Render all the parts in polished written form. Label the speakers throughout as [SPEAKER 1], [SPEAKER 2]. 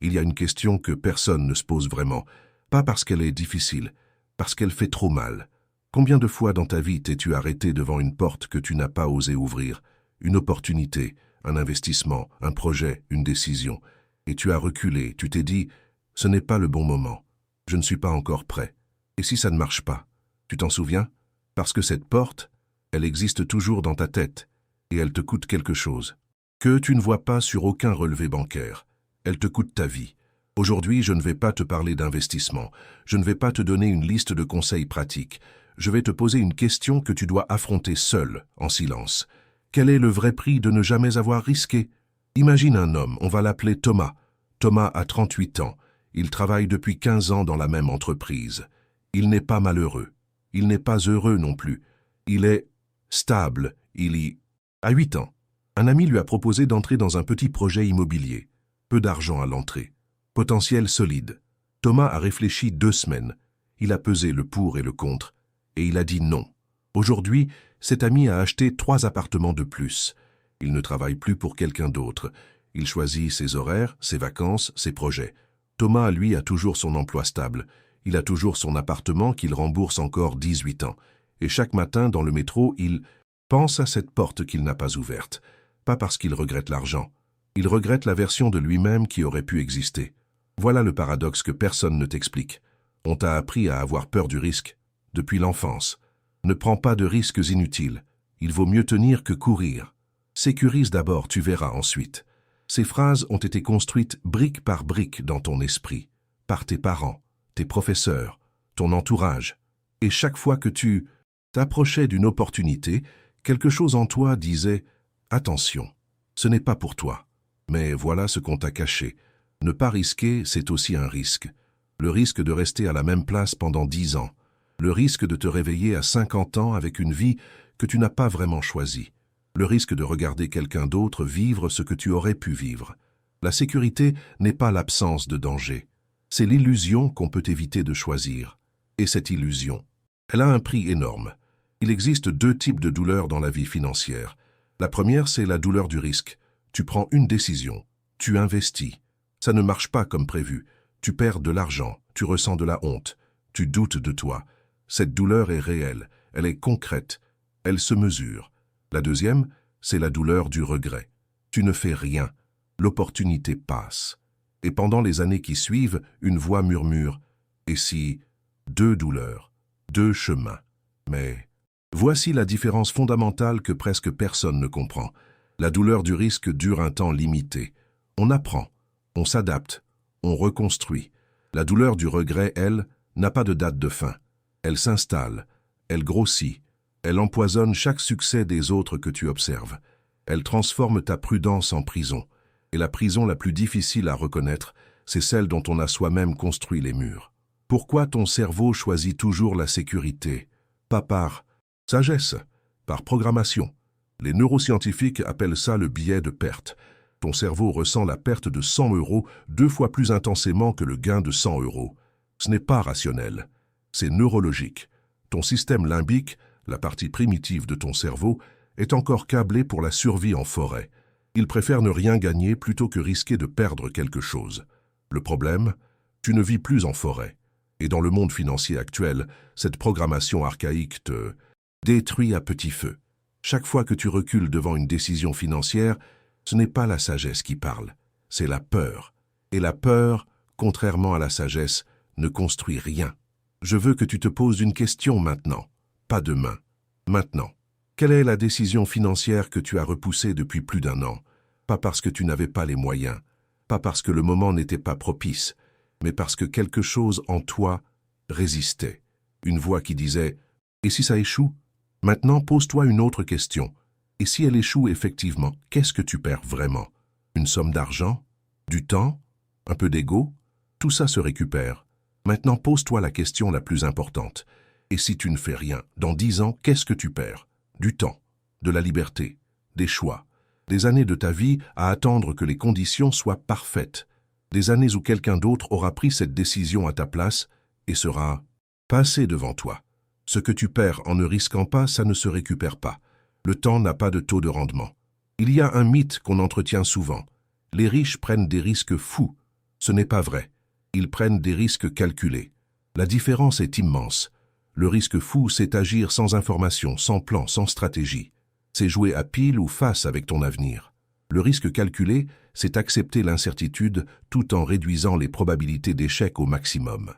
[SPEAKER 1] Il y a une question que personne ne se pose vraiment, pas parce qu'elle est difficile, parce qu'elle fait trop mal. Combien de fois dans ta vie t'es-tu arrêté devant une porte que tu n'as pas osé ouvrir, une opportunité, un investissement, un projet, une décision, et tu as reculé, tu t'es dit « ce n'est pas le bon moment, je ne suis pas encore prêt ». Et si ça ne marche pas, tu t'en souviens? Parce que cette porte, elle existe toujours dans ta tête, et elle te coûte quelque chose, que tu ne vois pas sur aucun relevé bancaire. Elle te coûte ta vie. Aujourd'hui, je ne vais pas te parler d'investissement, je ne vais pas te donner une liste de conseils pratiques, je vais te poser une question que tu dois affronter seul, en silence. Quel est le vrai prix de ne jamais avoir risqué? Imagine un homme, on va l'appeler Thomas. Thomas a 38 ans, il travaille depuis 15 ans dans la même entreprise. Il n'est pas malheureux, il n'est pas heureux non plus, il est stable, il y a 8 ans. Un ami lui a proposé d'entrer dans un petit projet immobilier. Peu d'argent à l'entrée. Potentiel solide. Thomas a réfléchi 2 semaines. Il a pesé le pour et le contre. Et il a dit non. Aujourd'hui, cet ami a acheté 3 appartements de plus. Il ne travaille plus pour quelqu'un d'autre. Il choisit ses horaires, ses vacances, ses projets. Thomas, lui, a toujours son emploi stable. Il a toujours son appartement qu'il rembourse encore 18 ans. Et chaque matin, dans le métro, il pense à cette porte qu'il n'a pas ouverte. Pas parce qu'il regrette l'argent. Il regrette la version de lui-même qui aurait pu exister. Voilà le paradoxe que personne ne t'explique. On t'a appris à avoir peur du risque, depuis l'enfance. Ne prends pas de risques inutiles. Il vaut mieux tenir que courir. Sécurise d'abord, tu verras ensuite. Ces phrases ont été construites brique par brique dans ton esprit, par tes parents, tes professeurs, ton entourage. Et chaque fois que tu t'approchais d'une opportunité, quelque chose en toi disait « Attention, ce n'est pas pour toi ». Mais voilà ce qu'on t'a caché. Ne pas risquer, c'est aussi un risque. Le risque de rester à la même place pendant 10 ans. Le risque de te réveiller à 50 ans avec une vie que tu n'as pas vraiment choisie. Le risque de regarder quelqu'un d'autre vivre ce que tu aurais pu vivre. La sécurité n'est pas l'absence de danger. C'est l'illusion qu'on peut éviter de choisir. Et cette illusion, elle a un prix énorme. Il existe 2 types de douleurs dans la vie financière. La première, c'est la douleur du risque. Tu prends une décision, tu investis. Ça ne marche pas comme prévu. Tu perds de l'argent, tu ressens de la honte, tu doutes de toi. Cette douleur est réelle, elle est concrète, elle se mesure. La deuxième, c'est la douleur du regret. Tu ne fais rien, l'opportunité passe. Et pendant les années qui suivent, une voix murmure « Et si… » 2 douleurs, 2 chemins. Mais voici la différence fondamentale que presque personne ne comprend. La douleur du risque dure un temps limité. On apprend, on s'adapte, on reconstruit. La douleur du regret, elle, n'a pas de date de fin. Elle s'installe, elle grossit, elle empoisonne chaque succès des autres que tu observes. Elle transforme ta prudence en prison. Et la prison la plus difficile à reconnaître, c'est celle dont on a soi-même construit les murs. Pourquoi ton cerveau choisit toujours la sécurité? Pas par sagesse, par programmation. Les neuroscientifiques appellent ça le biais de perte. Ton cerveau ressent la perte de 100 € 2 fois plus intensément que le gain de 100 €. Ce n'est pas rationnel, c'est neurologique. Ton système limbique, la partie primitive de ton cerveau, est encore câblé pour la survie en forêt. Il préfère ne rien gagner plutôt que risquer de perdre quelque chose. Le problème, tu ne vis plus en forêt. Et dans le monde financier actuel, cette programmation archaïque te détruit à petit feu. Chaque fois que tu recules devant une décision financière, ce n'est pas la sagesse qui parle, c'est la peur. Et la peur, contrairement à la sagesse, ne construit rien. Je veux que tu te poses une question maintenant, pas demain. Maintenant. Quelle est la décision financière que tu as repoussée depuis plus d'1 an? Pas parce que tu n'avais pas les moyens, pas parce que le moment n'était pas propice, mais parce que quelque chose en toi résistait. Une voix qui disait « Et si ça échoue ?» Maintenant, pose-toi une autre question. Et si elle échoue effectivement, qu'est-ce que tu perds vraiment? Une somme d'argent? Du temps? Un peu d'ego? Tout ça se récupère. Maintenant, pose-toi la question la plus importante. Et si tu ne fais rien, dans 10 ans, qu'est-ce que tu perds? Du temps, de la liberté, des choix, des années de ta vie à attendre que les conditions soient parfaites, des années où quelqu'un d'autre aura pris cette décision à ta place et sera passé devant toi. Ce que tu perds en ne risquant pas, ça ne se récupère pas. Le temps n'a pas de taux de rendement. Il y a un mythe qu'on entretient souvent. Les riches prennent des risques fous. Ce n'est pas vrai. Ils prennent des risques calculés. La différence est immense. Le risque fou, c'est agir sans information, sans plan, sans stratégie. C'est jouer à pile ou face avec ton avenir. Le risque calculé, c'est accepter l'incertitude tout en réduisant les probabilités d'échec au maximum.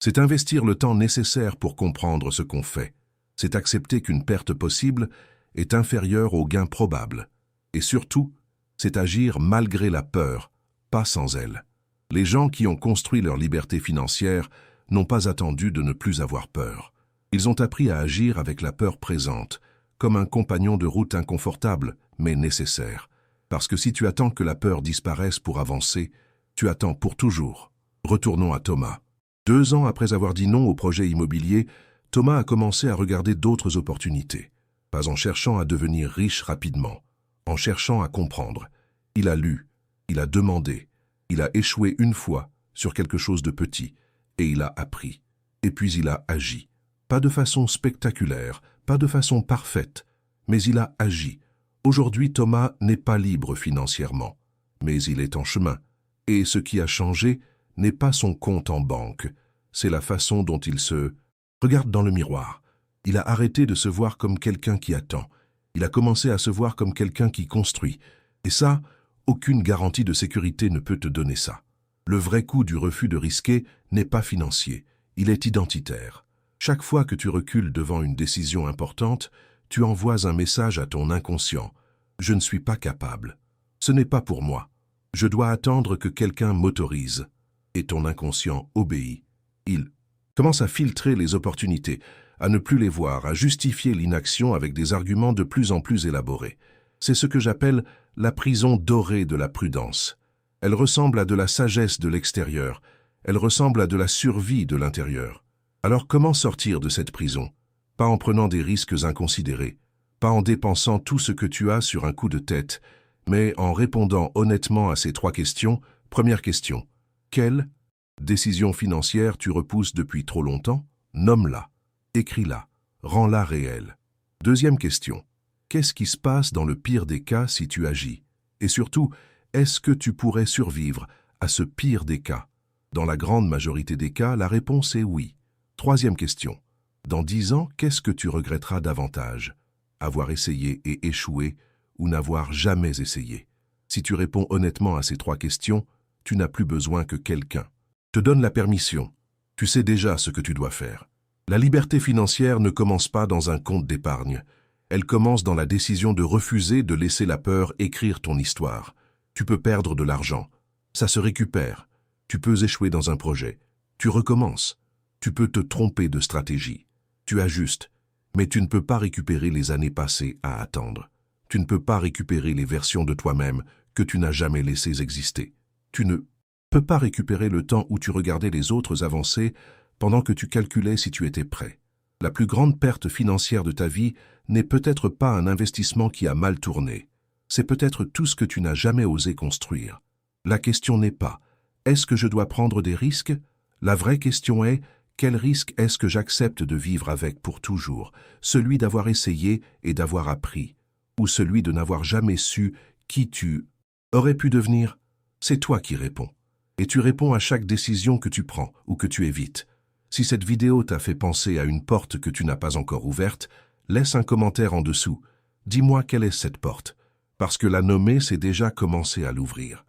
[SPEAKER 1] C'est investir le temps nécessaire pour comprendre ce qu'on fait. C'est accepter qu'une perte possible est inférieure au gain probable. Et surtout, c'est agir malgré la peur, pas sans elle. Les gens qui ont construit leur liberté financière n'ont pas attendu de ne plus avoir peur. Ils ont appris à agir avec la peur présente, comme un compagnon de route inconfortable, mais nécessaire. Parce que si tu attends que la peur disparaisse pour avancer, tu attends pour toujours. Retournons à Thomas. 2 ans après avoir dit non au projet immobilier, Thomas a commencé à regarder d'autres opportunités. Pas en cherchant à devenir riche rapidement, en cherchant à comprendre. Il a lu, il a demandé, il a échoué une fois sur quelque chose de petit, et il a appris. Et puis il a agi. Pas de façon spectaculaire, pas de façon parfaite, mais il a agi. Aujourd'hui, Thomas n'est pas libre financièrement, mais il est en chemin. Et ce qui a changé n'est pas son compte en banque, c'est la façon dont il se regarde dans le miroir. Il a arrêté de se voir comme quelqu'un qui attend. Il a commencé à se voir comme quelqu'un qui construit. Et ça, aucune garantie de sécurité ne peut te donner ça. Le vrai coût du refus de risquer n'est pas financier, il est identitaire. Chaque fois que tu recules devant une décision importante, tu envoies un message à ton inconscient. Je ne suis pas capable. Ce n'est pas pour moi. Je dois attendre que quelqu'un m'autorise. Et ton inconscient obéit. Il commence à filtrer les opportunités, à ne plus les voir, à justifier l'inaction avec des arguments de plus en plus élaborés. C'est ce que j'appelle la prison dorée de la prudence. Elle ressemble à de la sagesse de l'extérieur. Elle ressemble à de la survie de l'intérieur. Alors comment sortir de cette prison? Pas en prenant des risques inconsidérés, pas en dépensant tout ce que tu as sur un coup de tête, mais en répondant honnêtement à ces 3 questions. Première question. Quelle décision financière tu repousses depuis trop longtemps? Nomme-la, écris-la, rends-la réelle. Deuxième question. Qu'est-ce qui se passe dans le pire des cas si tu agis? Et surtout, est-ce que tu pourrais survivre à ce pire des cas? Dans la grande majorité des cas, la réponse est oui. Troisième question. Dans 10 ans, qu'est-ce que tu regretteras davantage? Avoir essayé et échoué ou n'avoir jamais essayé? Si tu réponds honnêtement à ces 3 questions, tu n'as plus besoin que quelqu'un te donne la permission. Tu sais déjà ce que tu dois faire. La liberté financière ne commence pas dans un compte d'épargne. Elle commence dans la décision de refuser de laisser la peur écrire ton histoire. Tu peux perdre de l'argent. Ça se récupère. Tu peux échouer dans un projet. Tu recommences. Tu peux te tromper de stratégie. Tu ajustes. Mais tu ne peux pas récupérer les années passées à attendre. Tu ne peux pas récupérer les versions de toi-même que tu n'as jamais laissées exister. Tu ne peux pas récupérer le temps où tu regardais les autres avancer pendant que tu calculais si tu étais prêt. La plus grande perte financière de ta vie n'est peut-être pas un investissement qui a mal tourné. C'est peut-être tout ce que tu n'as jamais osé construire. La question n'est pas « Est-ce que je dois prendre des risques ?» La vraie question est « Quel risque est-ce que j'accepte de vivre avec pour toujours? Celui d'avoir essayé et d'avoir appris, ou celui de n'avoir jamais su qui tu aurais pu devenir ?» C'est toi qui réponds. Et tu réponds à chaque décision que tu prends ou que tu évites. Si cette vidéo t'a fait penser à une porte que tu n'as pas encore ouverte, laisse un commentaire en dessous. Dis-moi quelle est cette porte, parce que la nommer, c'est déjà commencer à l'ouvrir.